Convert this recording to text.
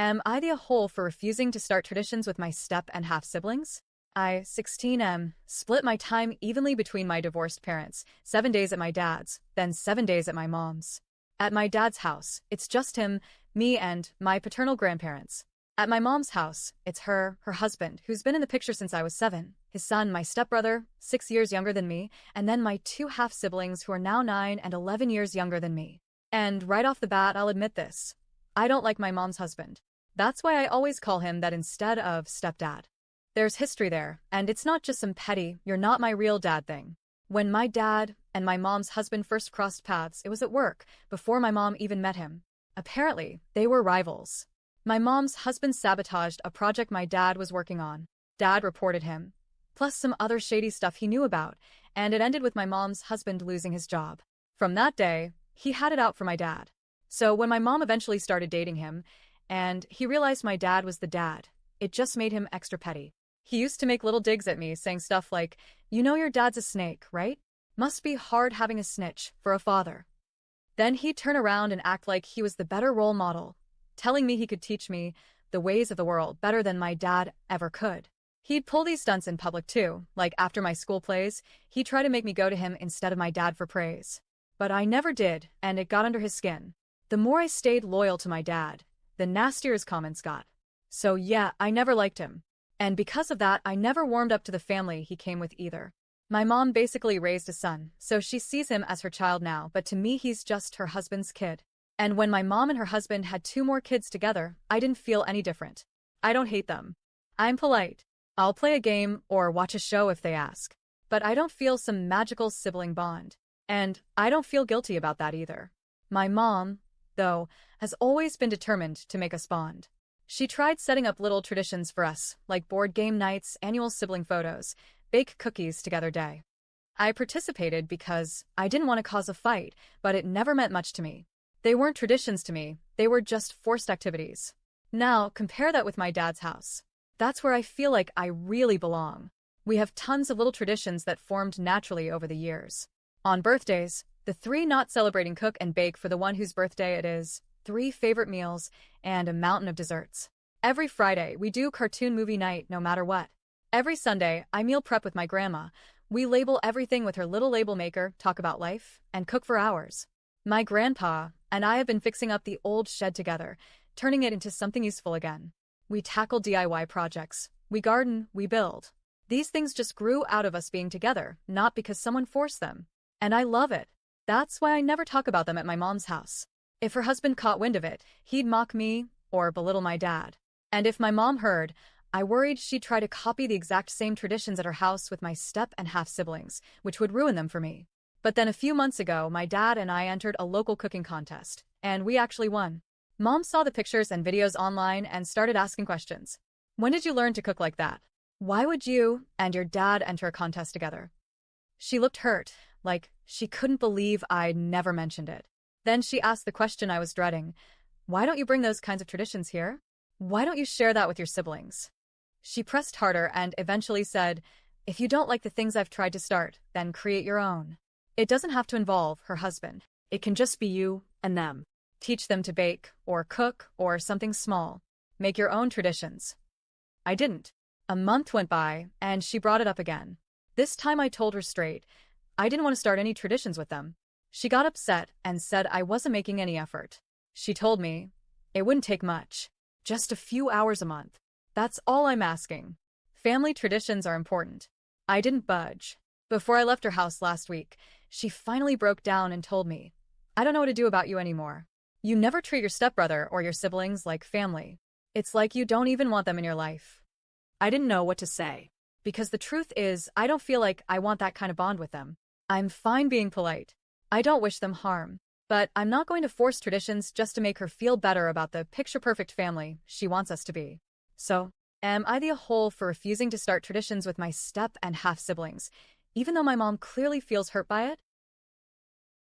Am I the whole for refusing to start traditions with my step and half siblings? I, 16M, split my time evenly between my divorced parents, 7 days at my dad's, then 7 days at my mom's. At my dad's house, it's just him, me, and my paternal grandparents. At my mom's house, it's her husband, who's been in the picture since I was 7, his son, my stepbrother, 6 years younger than me, and then my two half-siblings who are now 9 and 11 years younger than me. And right off the bat, I'll admit this. I don't like my mom's husband. That's why I always call him that instead of stepdad. There's history there, and it's not just some petty, you're not my real dad thing. When my dad and my mom's husband first crossed paths, it was at work, before my mom even met him. Apparently, they were rivals. My mom's husband sabotaged a project my dad was working on. Dad reported him, plus some other shady stuff he knew about, and it ended with my mom's husband losing his job. From that day, he had it out for my dad. So when my mom eventually started dating him, and he realized my dad was the dad, it just made him extra petty. He used to make little digs at me, saying stuff like, "You know your dad's a snake, right? Must be hard having a snitch for a father." Then he'd turn around and act like he was the better role model, telling me he could teach me the ways of the world better than my dad ever could. He'd pull these stunts in public too, like after my school plays, he'd try to make me go to him instead of my dad for praise. But I never did, and it got under his skin. The more I stayed loyal to my dad, the nastier his comments got. So yeah, I never liked him. And because of that, I never warmed up to the family he came with either. My mom basically raised a son, so she sees him as her child now, but to me he's just her husband's kid. And when my mom and her husband had 2 more kids together, I didn't feel any different. I don't hate them. I'm polite. I'll play a game or watch a show if they ask. But I don't feel some magical sibling bond. And I don't feel guilty about that either. My mom, though, has always been determined to make us bond. She tried setting up little traditions for us, like board game nights, annual sibling photos, bake cookies together day. I participated because I didn't want to cause a fight, but it never meant much to me. They weren't traditions to me, they were just forced activities. Now, compare that with my dad's house. That's where I feel like I really belong. We have tons of little traditions that formed naturally over the years. On birthdays, the 3 not celebrating cook and bake for the one whose birthday it is, 3 favorite meals, and a mountain of desserts. Every Friday, we do cartoon movie night no matter what. Every Sunday, I meal prep with my grandma. We label everything with her little label maker, talk about life, and cook for hours. My grandpa and I have been fixing up the old shed together, turning it into something useful again. We tackle DIY projects. We garden, we build. These things just grew out of us being together, not because someone forced them. And I love it. That's why I never talk about them at my mom's house. If her husband caught wind of it, he'd mock me or belittle my dad. And if my mom heard, I worried she'd try to copy the exact same traditions at her house with my step and half siblings, which would ruin them for me. But then a few months ago, my dad and I entered a local cooking contest, and we actually won. Mom saw the pictures and videos online and started asking questions. When did you learn to cook like that? Why would you and your dad enter a contest together? She looked hurt, like she couldn't believe I'd never mentioned it. Then she asked the question I was dreading. Why don't you bring those kinds of traditions here? Why don't you share that with your siblings? She pressed harder and eventually said, if you don't like the things I've tried to start, then create your own. It doesn't have to involve her husband. It can just be you and them. Teach them to bake, or cook, or something small. Make your own traditions. I didn't. A month went by, and she brought it up again. This time I told her straight. I didn't want to start any traditions with them. She got upset and said I wasn't making any effort. She told me, it wouldn't take much. Just a few hours a month. That's all I'm asking. Family traditions are important. I didn't budge. Before I left her house last week, she finally broke down and told me, I don't know what to do about you anymore. You never treat your stepbrother or your siblings like family. It's like you don't even want them in your life. I didn't know what to say. Because the truth is, I don't feel like I want that kind of bond with them. I'm fine being polite. I don't wish them harm. But I'm not going to force traditions just to make her feel better about the picture-perfect family she wants us to be. So, am I the whole for refusing to start traditions with my step and half siblings, even though my mom clearly feels hurt by it?